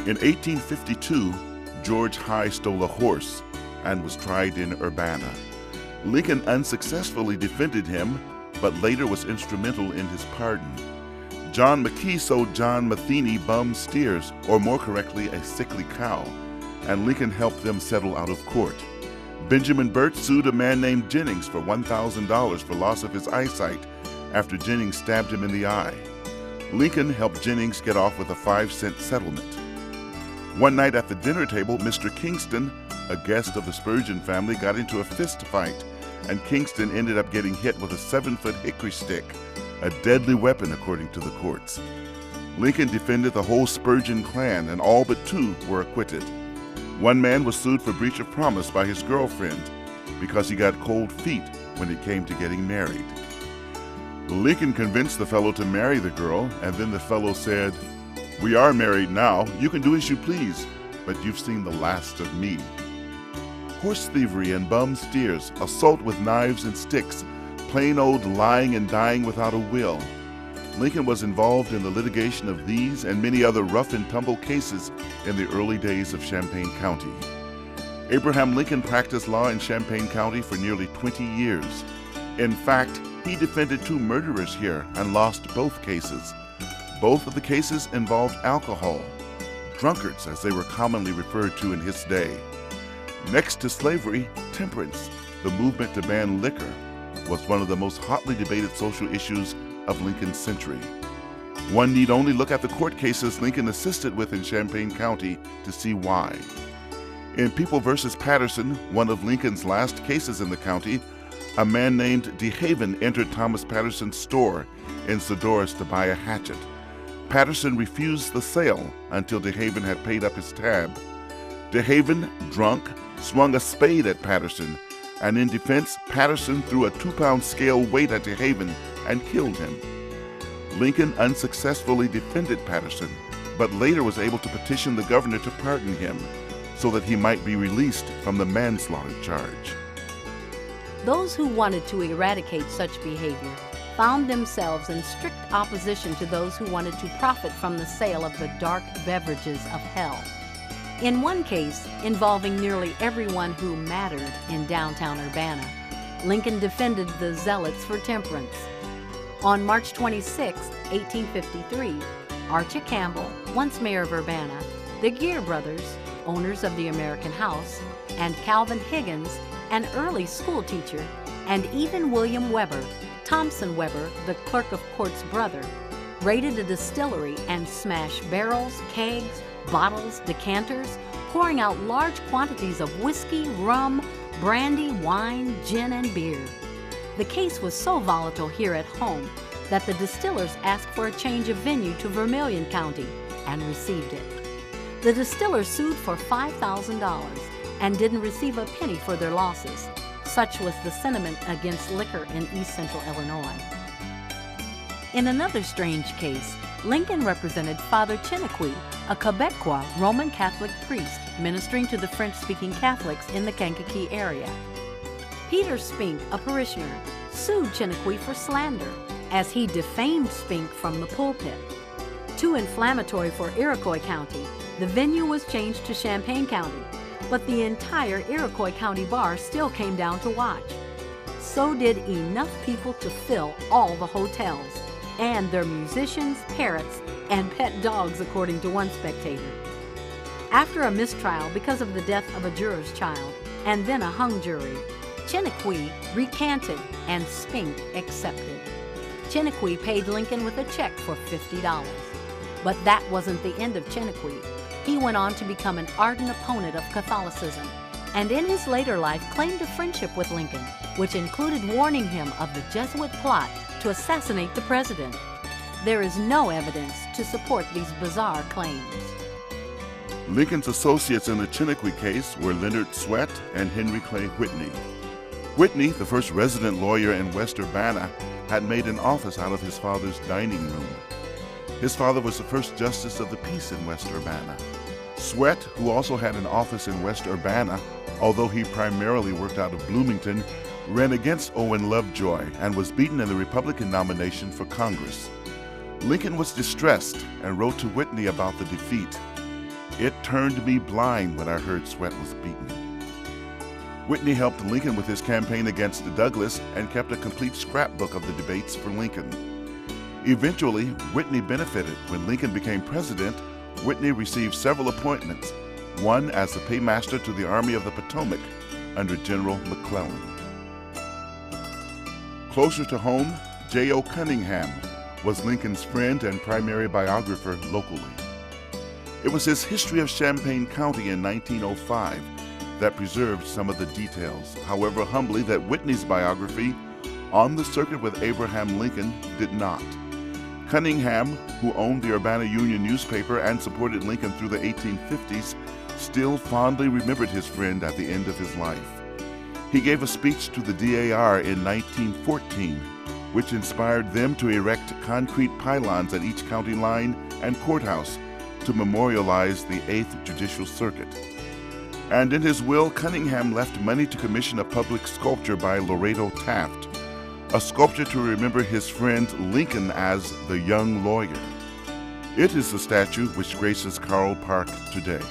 In 1852, George High stole a horse and was tried in Urbana. Lincoln unsuccessfully defended him, but later was instrumental in his pardon. John McKee sold John Matheny bum steers, or more correctly, a sickly cow, and Lincoln helped them settle out of court. Benjamin Burt sued a man named Jennings for $1,000 for loss of his eyesight after Jennings stabbed him in the eye. Lincoln helped Jennings get off with a 5-cent settlement. One night at the dinner table, Mr. Kingston, a guest of the Spurgeon family, got into a fist fight, and Kingston ended up getting hit with a 7-foot hickory stick, a deadly weapon according to the courts. Lincoln defended the whole Spurgeon clan, and all but 2 were acquitted. One man was sued for breach of promise by his girlfriend because he got cold feet when it came to getting married. Lincoln convinced the fellow to marry the girl, and then the fellow said, "We are married now. You can do as you please, but you've seen the last of me." Horse thievery and bum steers, assault with knives and sticks, plain old lying and dying without a will. Lincoln was involved in the litigation of these and many other rough and tumble cases in the early days of Champaign County. Abraham Lincoln practiced law in Champaign County for nearly 20 years. In fact, he defended 2 murderers here and lost both cases. Both of the cases involved alcohol, drunkards as they were commonly referred to in his day. Next to slavery, temperance, the movement to ban liquor, was one of the most hotly debated social issues of Lincoln's century. One need only look at the court cases Lincoln assisted with in Champaign County to see why. In People v. Patterson, one of Lincoln's last cases in the county, a man named DeHaven entered Thomas Patterson's store in Sodorus to buy a hatchet. Patterson refused the sale until DeHaven had paid up his tab. DeHaven, drunk, swung a spade at Patterson, and in defense, Patterson threw a 2-pound scale weight at DeHaven and killed him. Lincoln unsuccessfully defended Patterson, but later was able to petition the governor to pardon him so that he might be released from the manslaughter charge. Those who wanted to eradicate such behavior found themselves in strict opposition to those who wanted to profit from the sale of the dark beverages of hell. In one case, involving nearly everyone who mattered in downtown Urbana, Lincoln defended the zealots for temperance. On March 26, 1853, Archie Campbell, once mayor of Urbana, the Gear brothers, owners of the American House, and Calvin Higgins, an early school teacher, and even William Weber, Thompson Weber, the clerk of court's brother, raided a distillery and smashed barrels, kegs, bottles, decanters, pouring out large quantities of whiskey, rum, brandy, wine, gin, and beer. The case was so volatile here at home that the distillers asked for a change of venue to Vermilion County and received it. The distillers sued for $5,000 and didn't receive a penny for their losses. Such was the sentiment against liquor in East Central Illinois. In another strange case, Lincoln represented Father Chiniquy, a Quebecois Roman Catholic priest ministering to the French-speaking Catholics in the Kankakee area. Peter Spink, a parishioner, sued Chiniquy for slander, as he defamed Spink from the pulpit. Too inflammatory for Iroquois County, the venue was changed to Champaign County, but the entire Iroquois County bar still came down to watch. So did enough people to fill all the hotels, and their musicians, parrots, and pet dogs, according to one spectator. After a mistrial because of the death of a juror's child, and then a hung jury, Chiniquy recanted and Spink accepted. Chiniquy paid Lincoln with a check for $50. But that wasn't the end of Chiniquy. He went on to become an ardent opponent of Catholicism, and in his later life claimed a friendship with Lincoln, which included warning him of the Jesuit plot to assassinate the president. There is no evidence to support these bizarre claims. Lincoln's associates in the Chiniquy case were Leonard Swett and Henry Clay Whitney. Whitney, the first resident lawyer in West Urbana, had made an office out of his father's dining room. His father was the first justice of the peace in West Urbana. Swett, who also had an office in West Urbana, although he primarily worked out of Bloomington, ran against Owen Lovejoy and was beaten in the Republican nomination for Congress. Lincoln was distressed and wrote to Whitney about the defeat. "It turned me blind when I heard Sweat was beaten." Whitney helped Lincoln with his campaign against Douglas and kept a complete scrapbook of the debates for Lincoln. Eventually, Whitney benefited. When Lincoln became president, Whitney received several appointments, one as the paymaster to the Army of the Potomac under General McClellan. Closer to home, J.O. Cunningham was Lincoln's friend and primary biographer locally. It was his History of Champaign County in 1905 that preserved some of the details. However, humbly, that Whitney's biography, On the Circuit with Abraham Lincoln, did not. Cunningham, who owned the Urbana Union newspaper and supported Lincoln through the 1850s, still fondly remembered his friend at the end of his life. He gave a speech to the DAR in 1914, which inspired them to erect concrete pylons at each county line and courthouse to memorialize the 8th Judicial Circuit. And in his will, Cunningham left money to commission a public sculpture by Laredo Taft, a sculpture to remember his friend Lincoln as the young lawyer. It is the statue which graces Carle Park today.